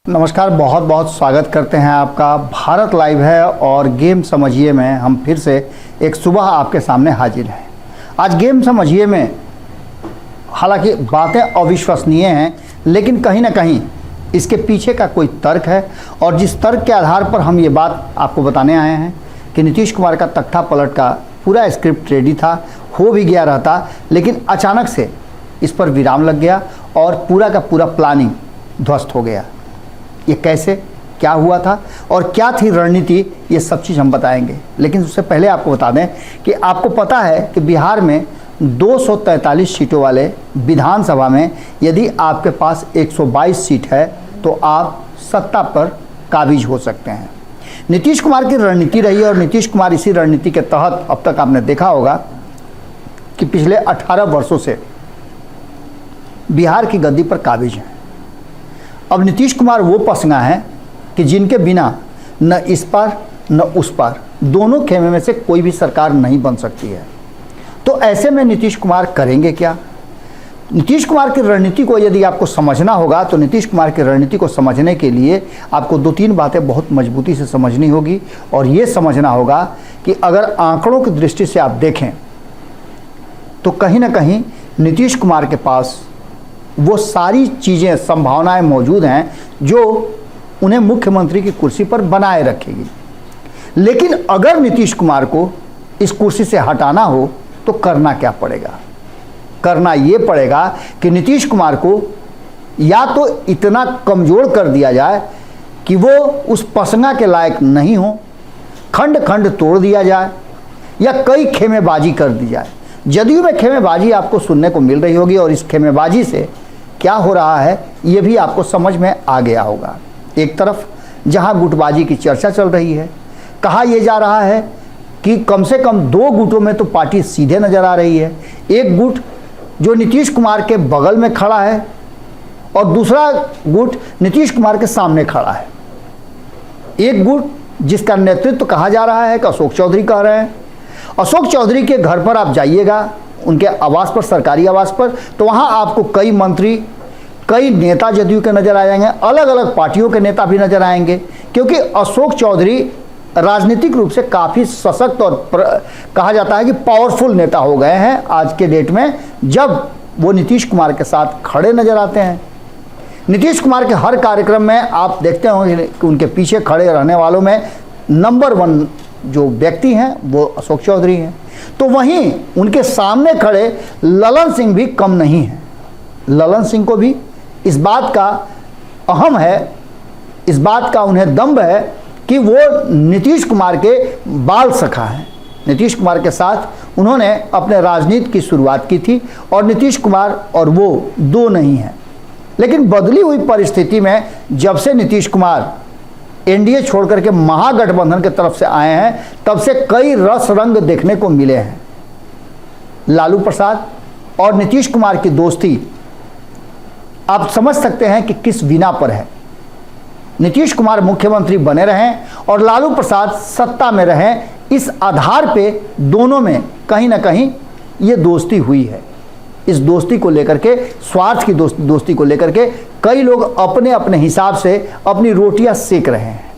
नमस्कार, बहुत बहुत स्वागत करते हैं आपका। भारत लाइव है और गेम समझिए में हम फिर से एक सुबह आपके सामने हाजिर हैं। आज गेम समझिए में हालांकि बातें अविश्वसनीय हैं, लेकिन कहीं ना कहीं इसके पीछे का कोई तर्क है और जिस तर्क के आधार पर हम ये बात आपको बताने आए हैं कि नीतीश कुमार का तख्ता पलट का पूरा स्क्रिप्ट रेडी था, हो भी गया रहता, लेकिन अचानक से इस पर विराम लग गया और पूरा का पूरा प्लानिंग ध्वस्त हो गया। ये कैसे, क्या हुआ था और क्या थी रणनीति, ये सब चीज़ हम बताएंगे। लेकिन उससे पहले आपको बता दें कि आपको पता है कि बिहार में 243 सीटों वाले विधानसभा में यदि आपके पास 122 सीट है तो आप सत्ता पर काबिज हो सकते हैं। नीतीश कुमार की रणनीति रही और नीतीश कुमार इसी रणनीति के तहत अब तक आपने देखा होगा कि पिछले 18 वर्षों से बिहार की गद्दी पर काबिज हैं। अब नीतीश कुमार वो पसंगा हैं कि जिनके बिना न इस पार न उस पार, दोनों खेमे में से कोई भी सरकार नहीं बन सकती है। तो ऐसे में नीतीश कुमार करेंगे क्या? नीतीश कुमार की रणनीति को यदि आपको समझना होगा तो नीतीश कुमार की रणनीति को समझने के लिए आपको 2-3 बातें बहुत मजबूती से समझनी होगी। और ये समझना होगा कि अगर आंकड़ों की दृष्टि से आप देखें तो कहीं ना कहीं नीतीश कुमार के पास वो सारी चीज़ें, संभावनाएं मौजूद हैं जो उन्हें मुख्यमंत्री की कुर्सी पर बनाए रखेगी। लेकिन अगर नीतीश कुमार को इस कुर्सी से हटाना हो तो करना क्या पड़ेगा? करना ये पड़ेगा कि नीतीश कुमार को या तो इतना कमज़ोर कर दिया जाए कि वो उस पसंगा के लायक नहीं हो, खंड खंड तोड़ दिया जाए या कई खेमेबाजी कर दी जाए। जदयू में खेमेबाजी आपको सुनने को मिल रही होगी और इस खेमेबाजी से क्या हो रहा है ये भी आपको समझ में आ गया होगा। एक तरफ जहां गुटबाजी की चर्चा चल रही है, कहा यह जा रहा है कि कम से कम 2 गुटों में तो पार्टी सीधे नजर आ रही है। एक गुट जो नीतीश कुमार के बगल में खड़ा है और दूसरा गुट नीतीश कुमार के सामने खड़ा है। एक गुट जिसका नेतृत्व कहा जा रहा है कि अशोक चौधरी कह रहे हैं। अशोक चौधरी के घर पर आप जाइएगा, उनके आवास पर, सरकारी आवास पर, तो वहाँ आपको कई मंत्री, कई नेता जदयू के नजर आ जाएंगे, अलग अलग पार्टियों के नेता भी नजर आएंगे, क्योंकि अशोक चौधरी राजनीतिक रूप से काफ़ी सशक्त और कहा जाता है कि पावरफुल नेता हो गए हैं आज के डेट में, जब वो नीतीश कुमार के साथ खड़े नजर आते हैं। नीतीश कुमार के हर कार्यक्रम में आप देखते होंगे कि उनके पीछे खड़े रहने वालों में नंबर 1 जो व्यक्ति हैं वो अशोक चौधरी हैं। तो वहीं उनके सामने खड़े ललन सिंह भी कम नहीं हैं। ललन सिंह को भी इस बात का अहम है, इस बात का उन्हें दम्भ है कि वो नीतीश कुमार के बाल सखा हैं। नीतीश कुमार के साथ उन्होंने अपने राजनीति की शुरुआत की थी और नीतीश कुमार और वो 2 नहीं हैं। लेकिन बदली हुई परिस्थिति में जब से नीतीश कुमार एनडीए छोड़ करके महागठबंधन की तरफ से आए हैं, तब से कई रस रंग देखने को मिले हैं। लालू प्रसाद और नीतीश कुमार की दोस्ती आप समझ सकते हैं कि किस बिना पर है। नीतीश कुमार मुख्यमंत्री बने रहें और लालू प्रसाद सत्ता में रहें, इस आधार पे दोनों में कहीं ना कहीं ये दोस्ती हुई है। इस दोस्ती को लेकर के, स्वार्थ की दोस्ती को लेकर के कई लोग अपने अपने हिसाब से अपनी रोटियां सेक रहे हैं।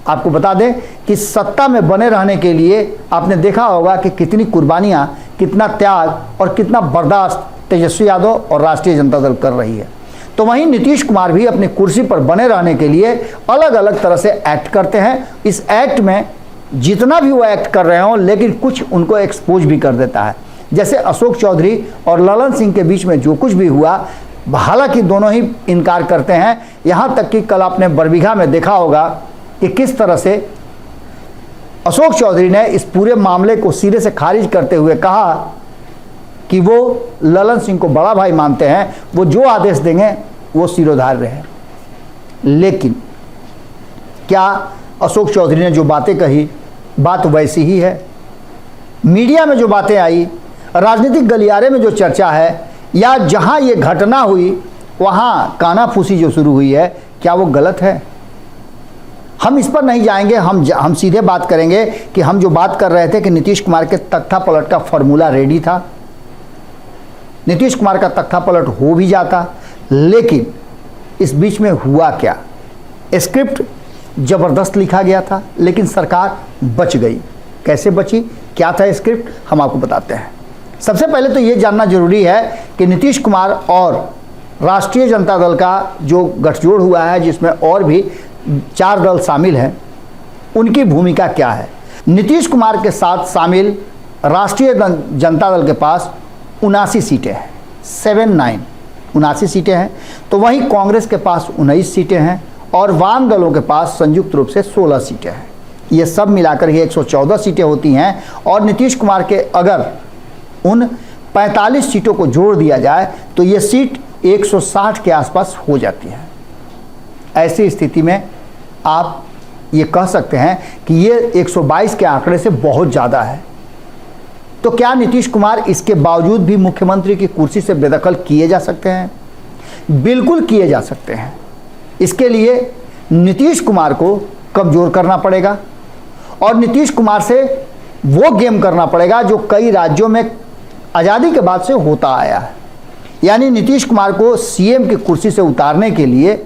आपको बता दें कि सत्ता में बने रहने के लिए आपने देखा होगा कि कितनी कुर्बानियां, कितना त्याग और कितना बर्दाश्त तेजस्वी यादव और राष्ट्रीय जनता दल कर रही है। तो वहीं नीतीश कुमार भी अपनी कुर्सी पर बने रहने के लिए अलग अलग तरह से एक्ट करते हैं। इस एक्ट में जितना भी वो एक्ट कर रहे हों, लेकिन कुछ उनको एक्सपोज भी कर देता है। जैसे अशोक चौधरी और ललन सिंह के बीच में जो कुछ भी हुआ, हालांकि दोनों ही इनकार करते हैं। यहाँ तक कि कल आपने बरबीघा में देखा होगा कि किस तरह से अशोक चौधरी ने इस पूरे मामले को सिरे से खारिज करते हुए कहा कि वो ललन सिंह को बड़ा भाई मानते हैं, वो जो आदेश देंगे वो सिरोधार्य रहे। लेकिन क्या अशोक चौधरी ने जो बातें कही, बात वैसी ही है? मीडिया में जो बातें आई, राजनीतिक गलियारे में जो चर्चा है, या जहां ये घटना हुई वहां कानाफूसी जो शुरू हुई है, क्या वो गलत है? हम इस पर नहीं जाएंगे। हम सीधे बात करेंगे कि हम जो बात कर रहे थे कि नीतीश कुमार के तख्ता पलट का फॉर्मूला रेडी था, नीतीश कुमार का तख्ता पलट हो भी जाता, लेकिन इस बीच में हुआ क्या? स्क्रिप्ट ज़बरदस्त लिखा गया था, लेकिन सरकार बच गई। कैसे बची, क्या था स्क्रिप्ट, हम आपको बताते हैं। सबसे पहले तो ये जानना जरूरी है कि नीतीश कुमार और राष्ट्रीय जनता दल का जो गठजोड़ हुआ है, जिसमें और भी 4 दल शामिल हैं, उनकी भूमिका क्या है। नीतीश कुमार के साथ शामिल राष्ट्रीय जनता दल के पास 79 सीटें हैं, 79 सीटें हैं। तो वहीं कांग्रेस के पास 19 सीटें हैं और वाम दलों के पास संयुक्त रूप से 16 सीटें हैं। ये सब मिलाकर ही 114 सीटें होती हैं। और नीतीश कुमार के अगर उन 45 सीटों को जोड़ दिया जाए तो ये सीट 160 के आसपास हो जाती है। ऐसी स्थिति में आप ये कह सकते हैं कि ये 122 के आंकड़े से बहुत ज़्यादा है। तो क्या नीतीश कुमार इसके बावजूद भी मुख्यमंत्री की कुर्सी से बेदखल किए जा सकते हैं? बिल्कुल किए जा सकते हैं। इसके लिए नीतीश कुमार को कमज़ोर करना पड़ेगा और नीतीश कुमार से वो गेम करना पड़ेगा जो कई राज्यों में आज़ादी के बाद से होता आया है। यानी नीतीश कुमार को सीएम की कुर्सी से उतारने के लिए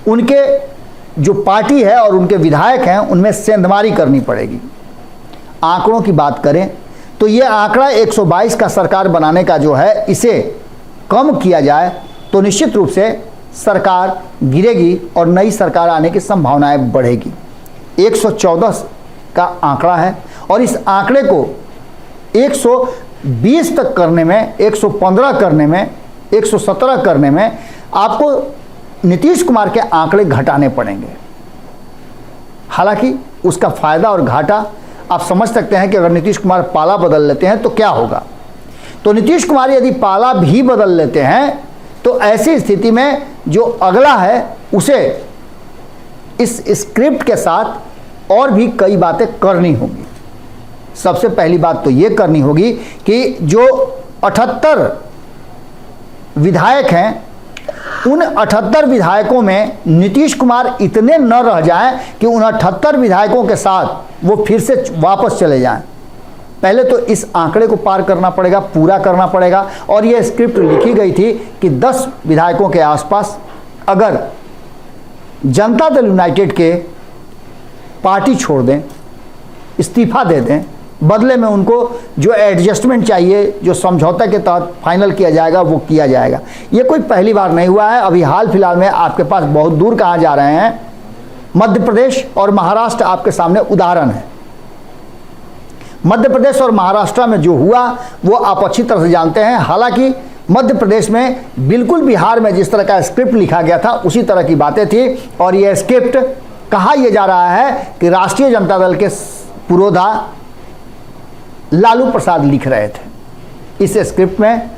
उनके जो पार्टी है और उनके विधायक हैं उनमें सेंधमारी करनी पड़ेगी। आंकड़ों की बात करें तो ये आंकड़ा 122 का सरकार बनाने का जो है, इसे कम किया जाए तो निश्चित रूप से सरकार गिरेगी और नई सरकार आने की संभावनाएं बढ़ेगी। 114 का आंकड़ा है और इस आंकड़े को 120 तक करने में, 115 करने में, 117 करने में आपको नीतीश कुमार के आंकड़े घटाने पड़ेंगे। हालांकि उसका फ़ायदा और घाटा आप समझ सकते हैं कि अगर नीतीश कुमार पाला बदल लेते हैं तो क्या होगा। तो नीतीश कुमार यदि पाला भी बदल लेते हैं तो ऐसी स्थिति में जो अगला है उसे इस स्क्रिप्ट के साथ और भी कई बातें करनी होगी। सबसे पहली बात तो ये करनी होगी कि जो 78 विधायक हैं, उन 78 विधायकों में नीतीश कुमार इतने न रह जाएं कि उन 78 विधायकों के साथ वो फिर से वापस चले जाएं। पहले तो इस आंकड़े को पार करना पड़ेगा, पूरा करना पड़ेगा। और ये स्क्रिप्ट लिखी गई थी कि 10 विधायकों के आसपास अगर जनता दल यूनाइटेड के पार्टी छोड़ दें, इस्तीफा दे दें, बदले में उनको जो एडजस्टमेंट चाहिए, जो समझौता के तहत फाइनल किया जाएगा, वो किया जाएगा। ये कोई पहली बार नहीं हुआ है। अभी हाल फिलहाल में आपके पास बहुत दूर कहाँ जा रहे हैं, मध्य प्रदेश और महाराष्ट्र आपके सामने उदाहरण है। मध्य प्रदेश और महाराष्ट्र में जो हुआ वो आप अच्छी तरह से जानते हैं। हालांकि मध्य प्रदेश में बिल्कुल बिहार में जिस तरह का स्क्रिप्ट लिखा गया था उसी तरह की बातें थी। और यह स्क्रिप्ट कहा यह जा रहा है कि राष्ट्रीय जनता दल के पुरोधा लालू प्रसाद लिख रहे थे। इस स्क्रिप्ट में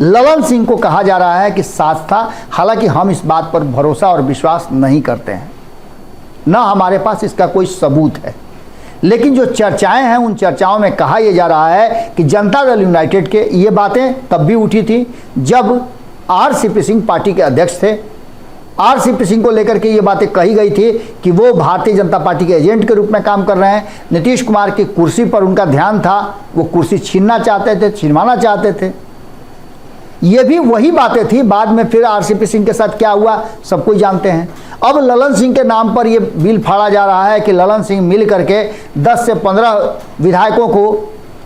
ललन सिंह को कहा जा रहा है कि साथ था। हालांकि हम इस बात पर भरोसा और विश्वास नहीं करते हैं, ना हमारे पास इसका कोई सबूत है। लेकिन जो चर्चाएं हैं उन चर्चाओं में कहा यह जा रहा है कि जनता दल यूनाइटेड के ये बातें तब भी उठी थी जब आरसीपी सिंह पार्टी के अध्यक्ष थे। आरसीपी सिंह को लेकर के ये बातें कही गई थी कि वो भारतीय जनता पार्टी के एजेंट के रूप में काम कर रहे हैं। नीतीश कुमार की कुर्सी पर उनका ध्यान था, वो कुर्सी छीनना चाहते थे, छिनवाना चाहते थे। ये भी वही बातें थी। बाद में फिर आरसीपी सिंह के साथ क्या हुआ सब कोई जानते हैं। अब ललन सिंह के नाम पर यह बिल फाड़ा जा रहा है कि ललन सिंह मिल करके 10 से 15 विधायकों को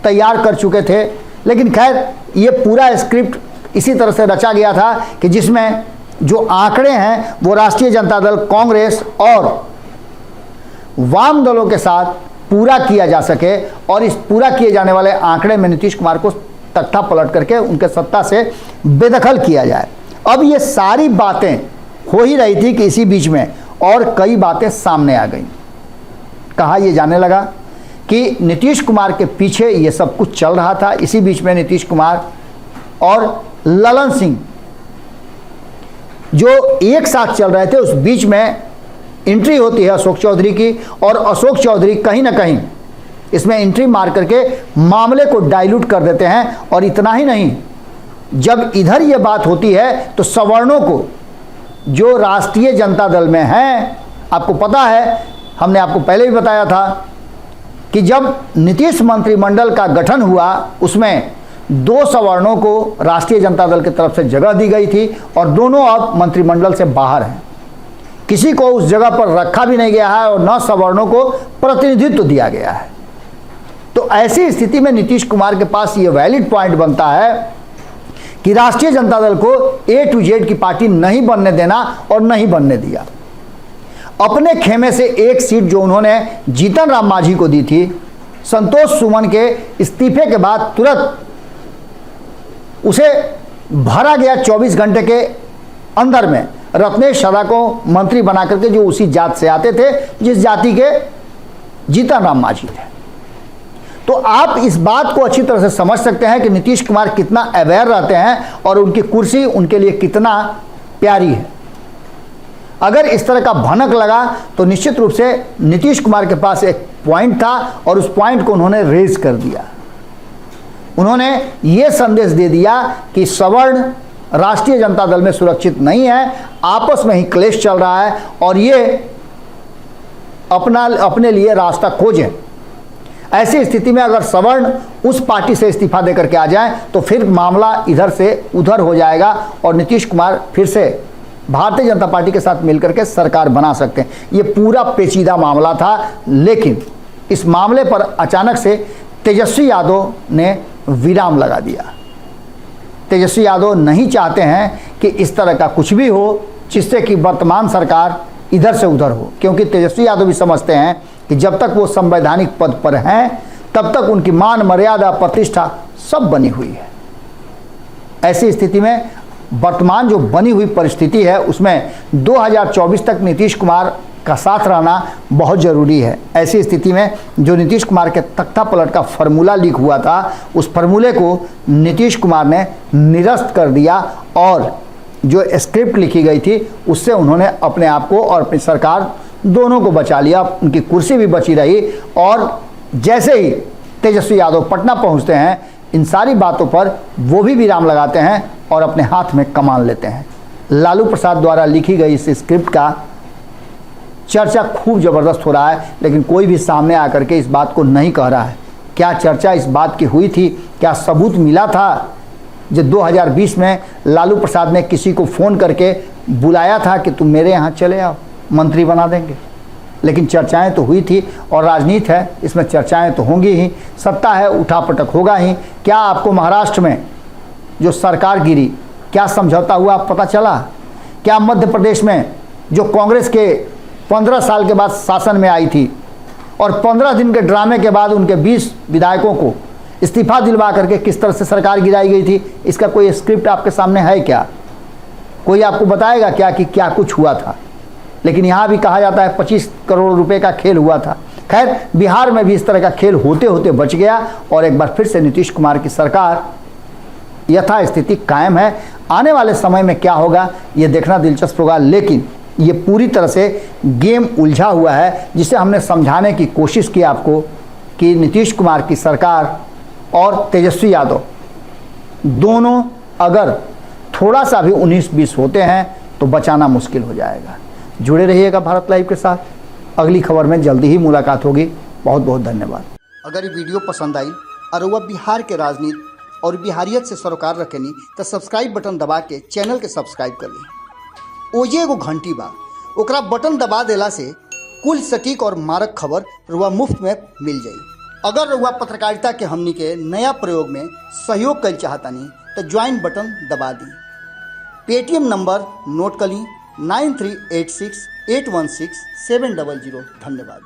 तैयार कर चुके थे। लेकिन खैर ये पूरा स्क्रिप्ट इसी तरह से रचा गया था कि जिसमें जो आंकड़े हैं वो राष्ट्रीय जनता दल, कांग्रेस और वाम दलों के साथ पूरा किया जा सके और इस पूरा किए जाने वाले आंकड़े में नीतीश कुमार को तख्ता पलट करके उनके सत्ता से बेदखल किया जाए। अब ये सारी बातें हो ही रही थी कि इसी बीच में और कई बातें सामने आ गई। कहा यह जाने लगा कि नीतीश कुमार के पीछे ये सब कुछ चल रहा था। इसी बीच में नीतीश कुमार और ललन सिंह जो एक साथ चल रहे थे, उस बीच में एंट्री होती है अशोक चौधरी की और अशोक चौधरी कहीं ना कहीं इसमें एंट्री मार करके मामले को डाइल्यूट कर देते हैं। और इतना ही नहीं, जब इधर ये बात होती है तो सवर्णों को जो राष्ट्रीय जनता दल में हैं, आपको पता है, हमने आपको पहले भी बताया था कि जब नीतीश मंत्रिमंडल का गठन हुआ उसमें 2 सवर्णों को राष्ट्रीय जनता दल की तरफ से जगह दी गई थी और दोनों अब मंत्रिमंडल से बाहर हैं। किसी को उस जगह पर रखा भी नहीं गया है और न सवर्णों को प्रतिनिधित्व दिया गया है। तो ऐसी स्थिति में नीतीश कुमार के पास ये वैलिड पॉइंट बनता है कि राष्ट्रीय जनता दल को A to Z की पार्टी नहीं बनने देना और नहीं बनने दिया। अपने खेमे से एक सीट जो उन्होंने जीतन राम मांझी को दी थी, संतोष सुमन के इस्तीफे के बाद तुरंत उसे भरा गया 24 घंटे के अंदर में रत्नेश सदा को मंत्री बना करके, जो उसी जात से आते थे जिस जाति के जीतन राम मांझी थे। तो आप इस बात को अच्छी तरह से समझ सकते हैं कि नीतीश कुमार कितना अवेयर रहते हैं और उनकी कुर्सी उनके लिए कितना प्यारी है। अगर इस तरह का भनक लगा तो निश्चित रूप से नीतीश कुमार के पास एक पॉइंट था और उस पॉइंट को उन्होंने रेज कर दिया। उन्होंने ये संदेश दे दिया कि सवर्ण राष्ट्रीय जनता दल में सुरक्षित नहीं है, आपस में ही क्लेश चल रहा है और ये अपने लिए रास्ता खोजें। ऐसी स्थिति में अगर सवर्ण उस पार्टी से इस्तीफा देकर के आ जाए तो फिर मामला इधर से उधर हो जाएगा और नीतीश कुमार फिर से भारतीय जनता पार्टी के साथ मिलकर के सरकार बना सकते हैं। ये पूरा पेचीदा मामला था, लेकिन इस मामले पर अचानक से तेजस्वी यादव ने विराम लगा दिया। तेजस्वी यादव नहीं चाहते हैं कि इस तरह का कुछ भी हो जिससे कि वर्तमान सरकार इधर से उधर हो, क्योंकि तेजस्वी यादव भी समझते हैं कि जब तक वो संवैधानिक पद पर हैं तब तक उनकी मान मर्यादा प्रतिष्ठा सब बनी हुई है। ऐसी स्थिति में वर्तमान जो बनी हुई परिस्थिति है उसमें 2024 तक नीतीश कुमार का साथ रहना बहुत ज़रूरी है। ऐसी स्थिति में जो नीतीश कुमार के तख्ता पलट का फार्मूला लीक हुआ था, उस फार्मूले को नीतीश कुमार ने निरस्त कर दिया और जो स्क्रिप्ट लिखी गई थी उससे उन्होंने अपने आप को और अपनी सरकार दोनों को बचा लिया। उनकी कुर्सी भी बची रही और जैसे ही तेजस्वी यादव पटना पहुंचते हैं, इन सारी बातों पर वो भी विराम लगाते हैं और अपने हाथ में कमान लेते हैं। लालू प्रसाद द्वारा लिखी गई इस स्क्रिप्ट का चर्चा खूब ज़बरदस्त हो रहा है, लेकिन कोई भी सामने आकर के इस बात को नहीं कह रहा है। क्या चर्चा इस बात की हुई थी? क्या सबूत मिला था? जो 2020 में लालू प्रसाद ने किसी को फ़ोन करके बुलाया था कि तुम मेरे यहाँ चले आओ, मंत्री बना देंगे। लेकिन चर्चाएं तो हुई थी और राजनीति है, इसमें चर्चाएं तो होंगी ही, सत्ता है, उठापटक होगा ही। क्या आपको महाराष्ट्र में जो सरकार गिरी, क्या समझौता हुआ पता चला? क्या मध्य प्रदेश में जो कांग्रेस के 15 साल के बाद शासन में आई थी और 15 दिन के ड्रामे के बाद उनके 20 विधायकों को इस्तीफा दिलवा करके किस तरह से सरकार गिराई गई थी, इसका कोई स्क्रिप्ट आपके सामने है क्या? कोई आपको बताएगा क्या कि क्या कुछ हुआ था? लेकिन यहाँ भी कहा जाता है 25 करोड़ रुपए का खेल हुआ था। खैर, बिहार में भी इस तरह का खेल होते होते बच गया और एक बार फिर से नीतीश कुमार की सरकार यथास्थिति कायम है। आने वाले समय में क्या होगा ये देखना दिलचस्प होगा, लेकिन ये पूरी तरह से गेम उलझा हुआ है, जिसे हमने समझाने की कोशिश की आपको कि नीतीश कुमार की सरकार और तेजस्वी यादव दोनों अगर थोड़ा सा भी 19-20 होते हैं तो बचाना मुश्किल हो जाएगा। जुड़े रहिएगा भारत लाइव के साथ। अगली खबर में जल्दी ही मुलाकात होगी। बहुत बहुत धन्यवाद। अगर ये वीडियो पसंद आई और वह बिहार के राजनीति और बिहारियत से सरोकार रखेनी तो सब्सक्राइब बटन दबा के चैनल के सब्सक्राइब कर ली। ओजे एगो घंटी बा, ओकरा बटन दबा देला से कुल सटीक और मारक खबर रुआ मुफ्त में मिल जाई। अगर रुआ पत्रकारिता के हमनी के नया प्रयोग में सहयोग कर चाहतानी तो ज्वाइन बटन दबा दी। पेटीएम नंबर नोट कर ली 9386816700। धन्यवाद।